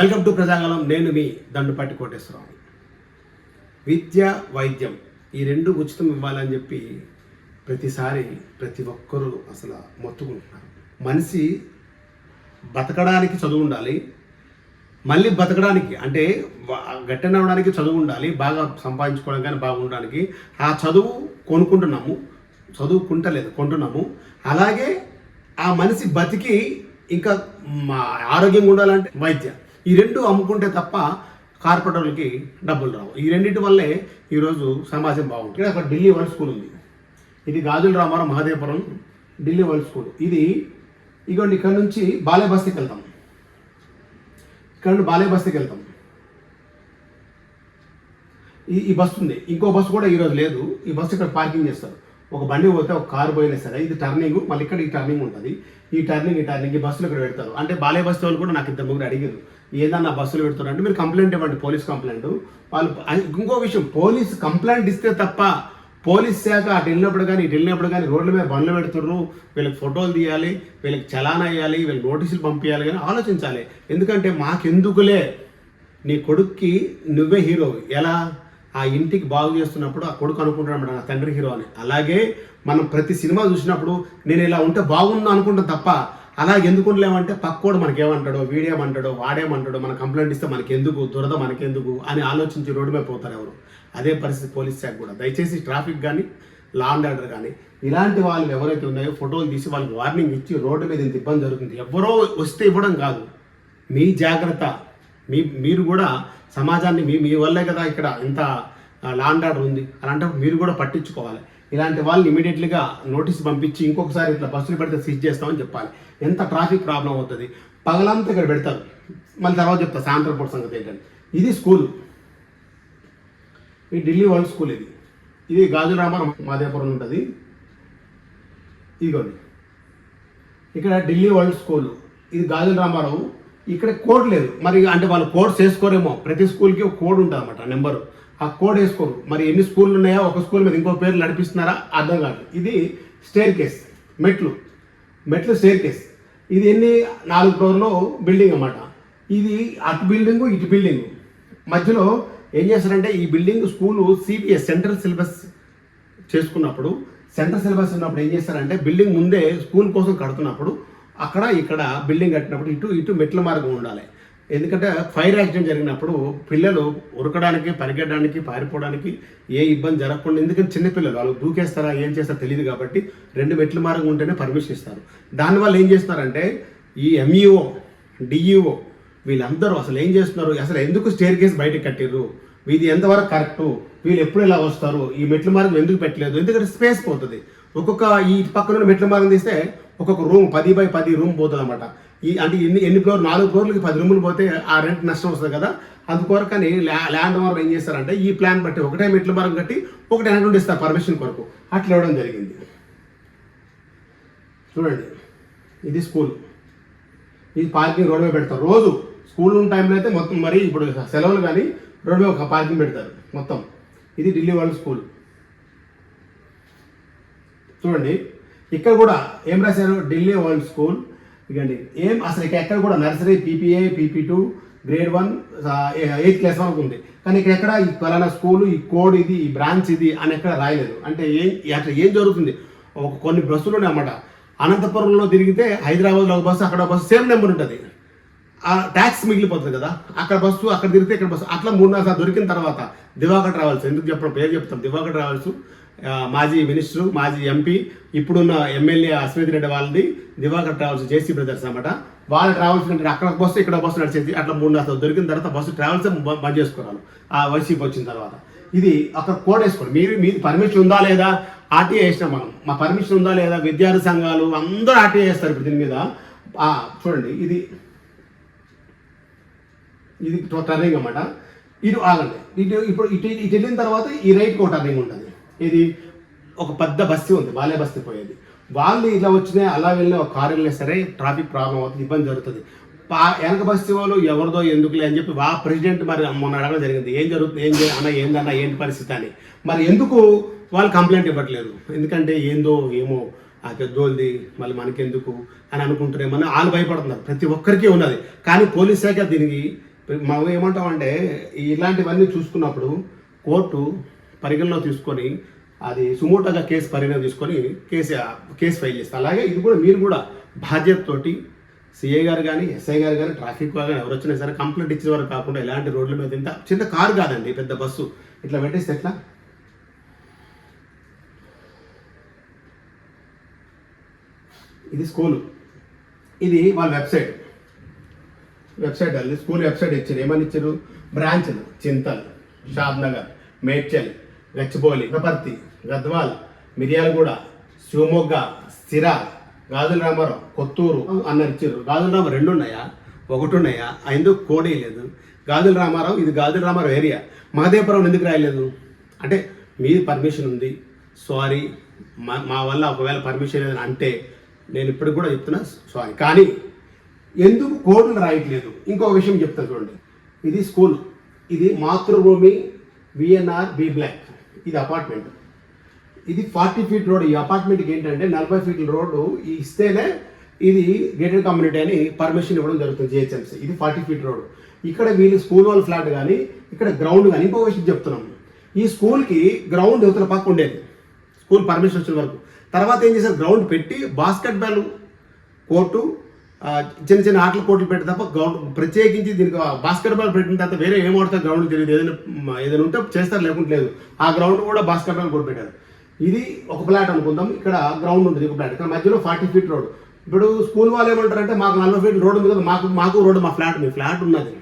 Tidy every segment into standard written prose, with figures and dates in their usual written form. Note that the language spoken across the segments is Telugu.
Welcome to Prajagalam. నేను మీ దండుపాటి కోటేశ్వరరావు. విద్య, వైద్యం ఈ రెండు ఉచితం ఇవ్వాలని చెప్పి ప్రతిసారి ప్రతి ఒక్కరూ అసలు మొత్తుకుంటున్నారు. మనిషి బతకడానికి చదువు ఉండాలి, మళ్ళీ బతకడానికి అంటే గట్టెనవడానికి చదువు ఉండాలి, బాగా సంపాదించుకోవడం కానీ బాగుండడానికి. ఆ చదువు కొనుక్కుంటున్నాము, కొంటున్నాము. అలాగే ఆ మనిషి బతికి ఇంకా ఆరోగ్యంగా ఉండాలంటే వైద్యం. ఈ రెండు అమ్ముకుంటే తప్ప కార్పొరేటర్లకి డబ్బులు రావు. ఈ రెండింటి వల్లే ఈరోజు సమాజం బాగుంటుంది. ఇక్కడ ఒక ఢిల్లీ వరల్డ్ స్కూల్ ఉంది. ఇది గాజుల రామారావు మహదేవపురం ఢిల్లీ వరల్డ్ స్కూల్. ఇది ఇగోండి, ఇక్కడ నుంచి బాలే బస్తీకి వెళ్తాం. ఈ బస్సు ఉంది. ఇంకో బస్సు కూడా ఈరోజు లేదు. ఈ బస్సు ఇక్కడ పార్కింగ్ చేస్తారు. ఒక బండి పోతే ఒక కారు పోయినా సరే ఇది టర్నింగ్, మళ్ళీ ఇక్కడ ఈ టర్నింగ్ ఉంటుంది. ఈ బస్సులు ఇక్కడ పెడతారు. అంటే బాలే బస్సు వాళ్ళు కూడా నాకు ఇద్దరు ముగ్గురు అడిగారు, ఏదన్నా బస్సులు పెడతారు అంటే మీరు కంప్లైంట్ ఇవ్వండి, పోలీస్ కంప్లైంట్. వాళ్ళు ఇంకో విషయం, పోలీస్ కంప్లైంట్ ఇస్తే తప్ప పోలీస్ శాఖ అటు వెళ్ళినప్పుడు కానీ రోడ్ల మీద బండ్లు పెడుతుర్రు, వీళ్ళకి ఫోటోలు తీయాలి, వీళ్ళకి చలానా వేయాలి, వీళ్ళకి నోటీసులు పంపించాలి కానీ ఆలోచించాలి. ఎందుకంటే మాకెందుకులే, నీ కొడుక్కి నువ్వే హీరో. ఎలా ఆ ఇంటికి బాగు చేస్తున్నప్పుడు ఆ కొడుకు అనుకుంటాడు నా తండ్రి హీరో అని. అలాగే మనం ప్రతి సినిమా చూసినప్పుడు నేను ఇలా ఉంటే బాగుందా అనుకుంటాం తప్ప అలా ఎందుకు ఉండలేమంటే పక్కోడు మనకేమంటాడో, వీడేమంటాడో, వాడేమంటాడో, మన కంప్లైంట్ ఇస్తే మనకెందుకు, దురద మనకెందుకు అని ఆలోచించి రోడ్డు మీద పోతారు ఎవరు. అదే పరిస్థితి పోలీస్ శాఖ కూడా. దయచేసి ట్రాఫిక్ కానీ లా అండ్ ఆర్డర్ కానీ ఇలాంటి వాళ్ళు ఎవరైతే ఉన్నాయో ఫోటోలు తీసి వాళ్ళకి వార్నింగ్ ఇచ్చి రోడ్డు మీద ఇంత ఇబ్బంది జరుగుతుంది. ఎవరో వస్తే ఇవ్వడం కాదు, మీ జాగ్రత్త. మీరు కూడా సమాజాన్ని మీ వల్లే కదా ఇక్కడ ఇంత లా అండ్ ఆర్డర్ ఉంది. అలాంటప్పుడు మీరు కూడా పట్టించుకోవాలి. ఇలాంటి వాళ్ళని ఇమీడియట్లీగా నోటీస్ పంపించి ఇంకొకసారి ఇట్లా బస్సులు పెడితే సీజ్ చేస్తామని చెప్పాలి. ఎంత ట్రాఫిక్ ప్రాబ్లం అవుతుంది. పగలంతా ఇక్కడ పెడతారు, మళ్ళీ తర్వాత చెప్తా సాయంత్రం పూట సంగతి ఏంటంటే. ఇది స్కూలు, ఈ ఢిల్లీ వరల్డ్ స్కూల్. ఇది గాజుల రామారావు మహదేవపురం ఉంటుంది. ఇదిగోండి, ఇక్కడ ఢిల్లీ వరల్డ్ స్కూల్. ఇది గాజుల రామారావు. ఇక్కడ కోడ్ లేదు మరి, అంటే వాళ్ళు కోడ్స్ వేసుకోరేమో. ప్రతి స్కూల్కి ఒక కోడ్ ఉంటుంది అన్నమాట, నెంబరు. ఆ కోడ్ వేసుకోరు. మరి ఎన్ని స్కూళ్ళు ఉన్నాయో ఒక స్కూల్ మీద ఇంకో పేర్లు నడిపిస్తున్నారా అర్థం కాదు. ఇది స్టేర్ కేస్, మెట్లు స్టేర్ కేస్. ఇది 4 ఫ్లోర్లో బిల్డింగ్ అన్నమాట. ఇది అటు బిల్డింగు ఇటు బిల్డింగు మధ్యలో ఏం చేస్తారంటే ఈ building school CBSE central syllabus చేసుకున్నప్పుడు, ఏం చేస్తారంటే బిల్డింగ్ ముందే స్కూల్ కోసం కడుతున్నప్పుడు అక్కడ ఇక్కడ బిల్డింగ్ కట్టినప్పుడు ఇటు మెట్ల మార్గం ఉండాలి. ఎందుకంటే ఫైర్ యాక్సిడెంట్ జరిగినప్పుడు పిల్లలు ఉరకడానికి, పరిగెట్టడానికి, పారిపోవడానికి ఏ ఇబ్బంది జరగకుండా. ఎందుకంటే చిన్నపిల్లలు వాళ్ళు దూకేస్తారా ఏం చేస్తారో తెలియదు కాబట్టి 2 మెట్ల మార్గం ఉంటేనే పర్మిషన్ ఇస్తారు. దానివల్ల ఏం చేస్తున్నారంటే ఈ ఎంఈఓ, డిఈఓ వీళ్ళందరూ అసలు ఏం చేస్తున్నారు, అసలు ఎందుకు స్టేర్ కేస్ బయటకు కట్టిర్రు, ఇది ఎంతవరకు కరెక్టు, వీళ్ళు ఎప్పుడు ఇలా వస్తారు, ఈ మెట్ల మార్గం ఎందుకు పెట్టలేదు. ఎందుకంటే స్పేస్ పోతుంది. ఒక్కొక్క ఈ పక్కన మెట్ల మార్గం తీస్తే ఒక్కొక్క రూమ్ 10 by 10 రూమ్ పోతుంది అన్నమాట. అంటే ఎన్ని ఫ్లోర్, 4 ఫ్లోర్లకి 10 రూములు పోతే ఆ రెంట్ నష్టం వస్తుంది కదా. అందుకొరకని ల్యాండ్ ఓనర్ ఏం చేస్తారంటే ఈ ప్లాన్ బట్టి ఒకటే మెట్ల మార్గం కట్టి ఒకటే అన్నట్టు ఇస్తారు పర్మిషన్ కొరకు. అట్లా ఇవ్వడం జరిగింది. చూడండి, ఇది స్కూల్. ఇది పార్కింగ్ రోడ్ మీద పెడతారు రోజు. స్కూల్ ఉన్న టైంలో అయితే మొత్తం, మరి ఇప్పుడు సెలవులు కానీ రోడ్ మీద ఒక పార్కింగ్ పెడతారు మొత్తం. ఇది ఢిల్లీ వరల్డ్ స్కూల్. చూడండి, ఇక్కడ కూడా ఏం రాశారు, ఢిల్లీ వరల్డ్ స్కూల్. ఇకండి ఏం అసలు ఎక్కడ కూడా nursery, PPA, PP two, grade 1, 8th class వరకు ఉంది. కానీ ఇక్కడ ఎక్కడ ఈ ఫలానా స్కూలు, ఈ కోడ్ ఇది, ఈ బ్రాంచ్ ఇది అని ఎక్కడ రాయలేదు. అంటే అట్లా ఏం జరుగుతుంది, కొన్ని బస్సులు అన్నమాట. అనంతపురంలో తిరిగితే హైదరాబాద్లో ఒక బస్సు, అక్కడ బస్సు సేమ్ నెంబర్ ఉంటుంది. ఆ ట్యాక్స్ మిగిలిపోతుంది కదా. అక్కడ బస్సు అక్కడ తిరిగితే ఇక్కడ బస్సు, అట్లా 3-4 సార్లు దొరికిన తర్వాత దివాకర్ ట్రావెల్స్, ఎందుకు చెప్పడం, పేరు చెప్తాం. దివాకర్ ట్రావెల్స్ మాజీ మినిస్టరు, మాజీ ఎంపీ, ఇప్పుడున్న ఎమ్మెల్యే అశ్విత్ రెడ్డి వాళ్ళది దివాకర్ ట్రావెల్స్, జేసీ బ్రదర్స్ అన్నమాట. వాళ్ళ ట్రావెల్స్ అంటే అక్కడ బస్సు ఇక్కడ బస్సు నడిచేది. అట్లా 3-4 దొరికిన తర్వాత బస్సు ట్రావెల్స్ బంద్ చేసుకోవాలి ఆ వైసీపీ వచ్చిన తర్వాత. ఇది అక్కడ కోడ్ వేసుకోండి. మీది పర్మిషన్ ఉందా లేదా, ఆర్టీఏ వేసినాం మనం, మా పర్మిషన్ ఉందా లేదా, విద్యార్థి సంఘాలు అందరూ ఆర్టీఏ వేస్తారు ఇప్పుడు దీని మీద. చూడండి, ఇది టర్నింగ్ అన్నమాట. ఇటు ఆగండి, ఇప్పుడు ఇటు వెళ్ళిన తర్వాత ఈ రైట్కి ఒక టర్నింగ్ ఉంటుంది. ఇది ఒక పెద్ద బస్తీ ఉంది, బాలే బస్తీ పోయేది. వాళ్ళు ఇలా వచ్చినా అలా వెళ్ళిన ఒక కారు వెళ్ళినా సరే ట్రాఫిక్ ప్రాబ్లం అవుతుంది, ఇబ్బంది జరుగుతుంది. వెనక బస్తీ వాళ్ళు ఎవరిదో ఎందుకులే అని చెప్పి ప్రెసిడెంట్ మరి మొన్న అడగడం జరిగింది, ఏం జరుగుతుంది, ఏందన్నా ఏంటి పరిస్థితి అని. మరి ఎందుకు వాళ్ళు కంప్లైంట్ ఇవ్వట్లేదు? ఎందుకంటే ఏమో ఆ పెద్దోళ్ళది మళ్ళీ మనకెందుకు అని అనుకుంటారేమని వాళ్ళు భయపడుతున్నారు. ప్రతి ఒక్కరికి ఉన్నది. కానీ పోలీస్ శాఖ దీనికి మనం ఏమంటామంటే ఇలాంటివన్నీ చూసుకున్నప్పుడు కోర్టు పరిగణలో తీసుకొని అది సుమోటోగా కేసు పరిగణలో తీసుకొని కేసు ఫైల్ చేస్తారు. అలాగే ఇది కూడా మీరు కూడా బాధ్యతతోటి సిఐ గారు కానీ ఎస్ఐ గారు కానీ ట్రాఫిక్ కానీ ఎవరు వచ్చినా సరే కంప్లైంట్ ఇచ్చిన వరకు కాకుండా ఇలాంటి రోడ్ల మీద ఇంత చిన్న కారు కాదండి, పెద్ద బస్సు ఇట్లా పెట్టేస్తే ఎట్లా? ఇది స్కూలు, ఇది వాళ్ళ వెబ్సైట్ అది స్కూల్ వెబ్సైట్ ఇచ్చారు. ఏమని ఇచ్చారు? బ్రాంచ్లు చింతల్, షాద్నగర్, మేడ్చల్, గచ్చిబౌలి, పుట్టపర్తి, గద్వాల్, మిర్యాలగూడ, శివమొగ్గ, సిరా, గాజుల రామారావు, కొత్తూరు అన్నారు ఇచ్చారు. గాజుల రామారావు 2 ఉన్నాయా, 1 ఉన్నాయా? ఎందుకు కోడే లేదు? గాజుల రామారావు, ఇది గాజుల రామారావు ఏరియా. మహదేవపురం ఎందుకు రాయలేదు అంటే మీ పర్మిషన్ ఉంది, సారీ మా వల్ల ఒకవేళ పర్మిషన్ లేదని అంటే నేను ఇప్పటికి కూడా చెప్తున్నా సారీ. కానీ ఎందుకు కోడ్లు రాయట్లేదు? ఇంకో విషయం చెప్తాను చూడండి. ఇది స్కూల్, ఇది మాతృభూమి విఎన్ఆర్ బి బ్లాక్, ఇది అపార్ట్మెంట్. ఇది 40 ఫీట్ రోడ్. ఈ అపార్ట్మెంట్కి ఏంటంటే 40 ఫీట్ల రోడ్డు ఇస్తేనే ఇది గేటెడ్ కమ్యూనిటీ అని పర్మిషన్ ఇవ్వడం జరుగుతుంది జిహెచ్ఎంసీ. ఇది 40 ఫీట్ రోడ్. ఇక్కడ వీళ్ళు స్కూల్ వాళ్ళ ఫ్లాట్ కానీ ఇక్కడ గ్రౌండ్ కానీ. ఇంకో విషయం చెప్తున్నాం, ఈ స్కూల్కి గ్రౌండ్ యువతల పక్క ఉండేది స్కూల్ పర్మిషన్ వచ్చిన వరకు. తర్వాత ఏం చేశారు? గ్రౌండ్ పెట్టి బాస్కెట్బాల్ కోర్టు, చిన్న చిన్న ఆటల కోర్టులు పెట్టి తప్ప గ్రౌండ్ ప్రత్యేకించి దీనికి బాస్కెట్బాల్ పెట్టిన తర్వాత వేరే ఏం ఆడతారు గ్రౌండ్ తెలియదు. ఏదైనా ఉంటే చేస్తారు, లేకుంటే లేదు. ఆ గ్రౌండ్ కూడా బాస్కెట్బాల్ కోర్టు పెట్టారు. ఇది ఒక ఫ్లాట్ అనుకుందాం, ఇక్కడ గ్రౌండ్ ఉంటుంది ఒక ఫ్లాట్, ఇక్కడ మధ్యలో 40 ఫీట్ రోడ్. ఇప్పుడు స్కూల్ వాళ్ళు ఏమంటారంటే మాకు 40 ఫీట్ రోడ్ ఉంది కదా, మాకు రోడ్డు, మా ఫ్లాట్, మీ ఫ్లాట్ ఉన్నది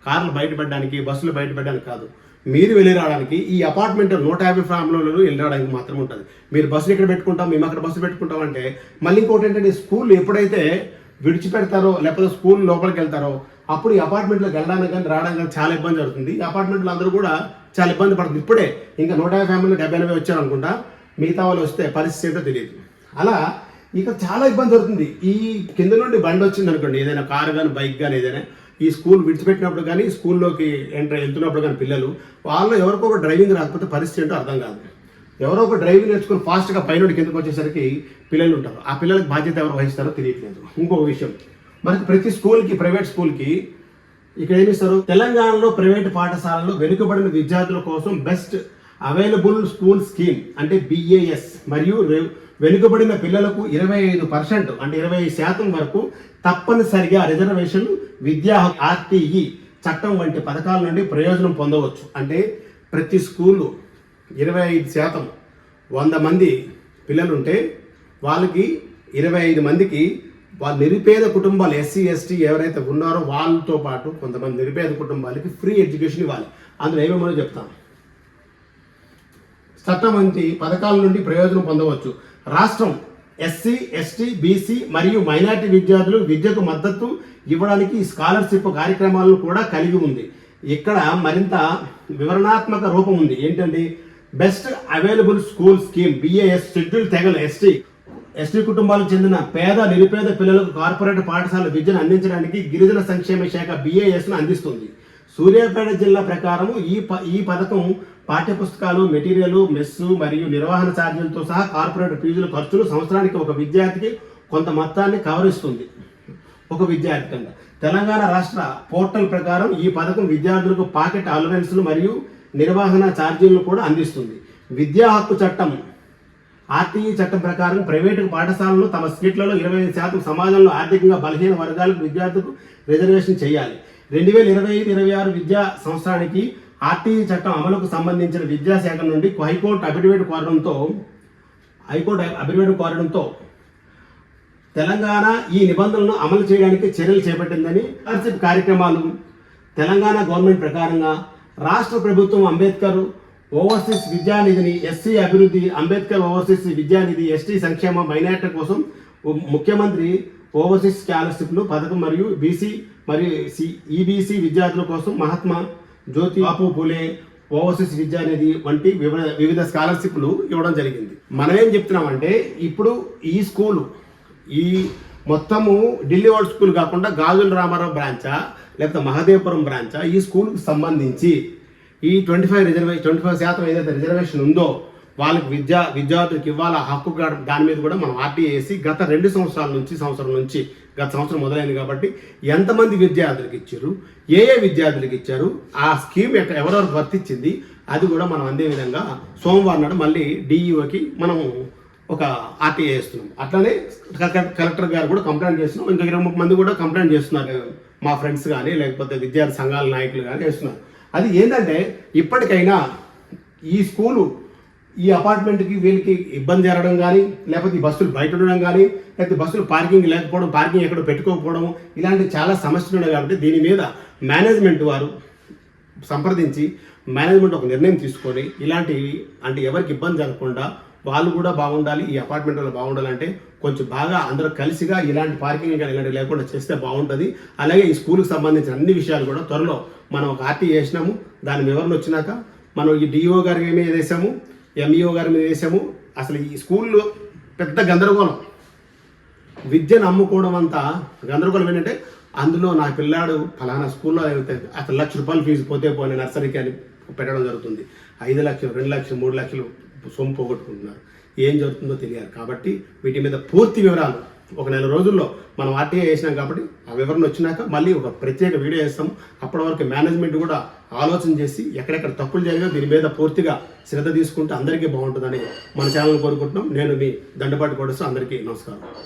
కార్లు బయటపడడానికి, బస్సులు బయటపడడానికి కాదు, మీరు వెళ్ళి రావడానికి. ఈ అపార్ట్మెంట్ 150 ఫ్యామిలీలు వెళ్ళి రావడానికి మాత్రం ఉంటుంది. మీరు బస్సులు ఇక్కడ పెట్టుకుంటాం, మేము అక్కడ బస్సు పెట్టుకుంటాం అంటే మళ్ళీ ఇంకోటి ఏంటంటే స్కూల్ ఎప్పుడైతే విడిచిపెడతారో లేకపోతే స్కూల్ లోపలికి వెళ్తారో అప్పుడు ఈ అపార్ట్మెంట్లోకి వెళ్ళడానికి కానీ రావడానికి కానీ చాలా ఇబ్బంది జరుగుతుంది. ఈ అపార్ట్మెంట్లో అందరూ కూడా చాలా ఇబ్బంది పడుతుంది. ఇప్పుడే ఇంకా 150 ఫ్యామిలీలు 70-80 వచ్చారు అనుకుంటా, మిగతా వాళ్ళు వస్తే పరిస్థితి ఏంటో తెలియదు. అలా ఇక చాలా ఇబ్బంది జరుగుతుంది. ఈ కింద నుండి బండి వచ్చింది అనుకోండి, ఏదైనా కారు కానీ బైక్ కానీ ఏదైనా, ఈ స్కూల్ విడిచిపెట్టినప్పుడు కానీ స్కూల్లోకి వెళ్తున్నప్పుడు కానీ పిల్లలు వాళ్ళు ఎవరికో ఒక డ్రైవింగ్ రాకపోతే పరిస్థితి ఏంటో అర్థం కాదు. ఎవరో ఒక డ్రైవింగ్ నేర్చుకుని ఫాస్ట్గా పైనుండి కిందకు వచ్చేసరికి పిల్లలు ఉంటారు, ఆ పిల్లలకు బాధ్యత ఎవరు వహిస్తారో తెలియట్లేదు. ఇంకొక విషయం, మనకి ప్రతి స్కూల్కి, ప్రైవేట్ స్కూల్కి ఇక్కడ ఏమిస్తారు? తెలంగాణలో ప్రైవేటు పాఠశాలలో వెనుకబడిన విద్యార్థుల కోసం బెస్ట్ అవైలబుల్ స్కూల్ స్కీమ్ అంటే BAS మరియు వెనుకబడిన పిల్లలకు 25% అంటే 25% వరకు తప్పనిసరిగా రిజర్వేషన్లు విద్యా RTE చట్టం వంటి పథకాల నుండి ప్రయోజనం పొందవచ్చు. అంటే ప్రతి స్కూలు 25%, 100 మంది పిల్లలుంటే వాళ్ళకి 25 మందికి వాళ్ళ నిరుపేద కుటుంబాలు SC ST ఎవరైతే ఉన్నారో వాళ్ళతో పాటు కొంతమంది నిరుపేద కుటుంబాలకి ఫ్రీ ఎడ్యుకేషన్ ఇవ్వాలి. అందులో ఏమేమో చెప్తాం. చట్టం వంటి పథకాల నుండి ప్రయోజనం పొందవచ్చు. రాష్ట్రం SC ST BC మరియు మైనారిటీ విద్యార్థులు విద్యకు మద్దతు ఇవ్వడానికి స్కాలర్షిప్ కార్యక్రమాలను కూడా కలిగి ఉంది. ఇక్కడ మరింత వివరణాత్మక రూపం ఉంది. ఏంటంటే best available school scheme BAS schedule తెగల ST కుటుంబాలకు చెందిన పేద నిరుపేద పిల్లలకు కార్పొరేట్ పాఠశాల విద్యను అందించడానికి గిరిజన సంక్షేమ శాఖ BASను అందిస్తుంది. సూర్యాపేట జిల్లా ప్రకారం ఈ పథకం పాఠ్యపుస్తకాలు, మెటీరియల్, మెస్సు మరియు నిర్వహణ ఛార్జీలతో సహా కార్పొరేట్ ఫీజుల ఖర్చులు సంవత్సరానికి ఒక విద్యార్థికి కొంత మొత్తాన్ని కవరిస్తుంది. ఒక విద్యార్థి కింద తెలంగాణ రాష్ట్ర పోర్టల్ ప్రకారం ఈ పథకం విద్యార్థులకు పాకెట్ అలవెన్స్లు మరియు నిర్వహణ ఛార్జీలను కూడా అందిస్తుంది. విద్యా హక్కు చట్టం RTE చట్టం ప్రకారం ప్రైవేటు పాఠశాలలు తమ సీట్లలో 25% సమాజంలో ఆర్థికంగా బలహీన వర్గాలకు విద్యార్థులకు రిజర్వేషన్ చేయాలి. 2025-26 విద్యా సంవత్సరానికి RTE చట్టం అమలుకు సంబంధించిన విద్యాశాఖ నుండి హైకోర్టు అఫిడవిట్ కోరడంతో తెలంగాణ ఈ నిబంధనలను అమలు చేయడానికి చర్యలు చేపట్టిందని స్కాలర్షిప్ కార్యక్రమాలు తెలంగాణ గవర్నమెంట్ ప్రకారంగా రాష్ట్ర ప్రభుత్వం అంబేద్కర్ ఓవర్సీస్ విద్యానిధిని, SC అభివృద్ధి, అంబేద్కర్ ఓవర్సీస్ విద్యానిధి, ST సంక్షేమ మైనారిటీ కోసం ముఖ్యమంత్రి ఓవర్సీస్ స్కాలర్షిప్లు పథకం మరియు BC మరియు EBC విద్యార్థుల కోసం మహాత్మా జ్యోతిబాపు పూలే ఓవర్సీస్ విద్యానిధి వంటి వివిధ స్కాలర్షిప్లు ఇవ్వడం జరిగింది. మనం ఏం చెప్తున్నామంటే ఇప్పుడు ఈ స్కూలు ఈ మొత్తము ఢిల్లీ ఓల్డ్ స్కూల్ కాకుండా గాజుల రామారావు బ్రాంచా లేకపోతే మహదేవపురం బ్రాంచా, ఈ స్కూల్కి సంబంధించి ఈ 25% ఏదైతే రిజర్వేషన్ ఉందో వాళ్ళకి విద్యార్థులకు ఇవ్వాల హక్కు దాని మీద కూడా మనం ఆర్టీఏ వేసి గత 2 సంవత్సరం నుంచి గత సంవత్సరం మొదలైంది కాబట్టి ఎంతమంది విద్యార్థులకు ఇచ్చారు, ఏ విద్యార్థులకు ఇచ్చారు, ఆ స్కీమ్ ఎవరెవరు వర్తించింది, అది కూడా మనం అందే విధంగా సోమవారం నాడు మళ్ళీ డిఈఓకి మనం ఒక ఆర్టీఏ వేస్తున్నాం. అట్లనే కలెక్టర్ గారు కూడా కంప్లైంట్ చేస్తున్నాం. ఇంకా 20 మంది కూడా కంప్లైంట్ చేస్తున్నారు, మా ఫ్రెండ్స్ కానీ లేకపోతే విద్యార్థి సంఘాల నాయకులు కానీ వేస్తున్నారు. అది ఏంటంటే ఇప్పటికైనా ఈ స్కూలు ఈ అపార్ట్మెంట్కి వీళ్ళకి ఇబ్బంది జరగడం కానీ, లేకపోతే ఈ బస్సులు బయట ఉండడం కానీ, లేకపోతే బస్సులు పార్కింగ్ లేకపోవడం, పార్కింగ్ ఎక్కడ పెట్టుకోకపోవడం, ఇలాంటి చాలా సమస్యలు ఉన్నాయి. కాబట్టి దీని మీద మేనేజ్మెంట్ వారు సంప్రదించి మేనేజ్మెంట్ ఒక నిర్ణయం తీసుకొని ఇలాంటివి అంటే ఎవరికి ఇబ్బంది జరగకుండా వాళ్ళు కూడా బాగుండాలి, ఈ అపార్ట్మెంట్ వాళ్ళు బాగుండాలంటే కొంచెం బాగా అందరూ కలిసిగా ఇలాంటి పార్కింగ్ కానీ ఇలాంటివి లేకుండా చేస్తే బాగుంటుంది. అలాగే ఈ స్కూల్కి సంబంధించిన అన్ని విషయాలు కూడా త్వరలో మనం ఒక ఆర్టీ చేసినాము. దాని వివరణ వచ్చినాక మనం ఈ డిఓ గారి మీద వేసాము, ఎంఈఓ గారి మీద వేసాము. అసలు ఈ స్కూల్లో పెద్ద గందరగోళం, విద్యను అమ్ముకోవడం అంతా గందరగోళం. ఏంటంటే అందులో నా పిల్లాడు ఫలానా స్కూల్లో అసలు ₹1,00,000 ఫీజు పోతే పోయిన నర్సరీకి అని పెట్టడం జరుగుతుంది. 5 లక్షలు, 2 లక్షలు, 3 లక్షలు సొమ్ము పోగొట్టుకుంటున్నారు. ఏం జరుగుతుందో తెలియాలి. కాబట్టి వీటి మీద పూర్తి వివరాలు ఒక 4 రోజుల్లో మనం ఆర్టీఐ వేసినాం కాబట్టి ఆ వివరణ వచ్చినాక మళ్ళీ ఒక ప్రత్యేక వీడియో వేస్తాము. అప్పటి వరకు మేనేజ్మెంట్ కూడా ఆలోచన చేసి ఎక్కడెక్కడ తప్పులు జరిగినా దీని మీద పూర్తిగా శ్రద్ధ తీసుకుంటే అందరికీ బాగుంటుందని మన ఛానల్ కోరుకుంటున్నాం. నేను మీ దండపాటి కోడసు. అందరికీ నమస్కారం.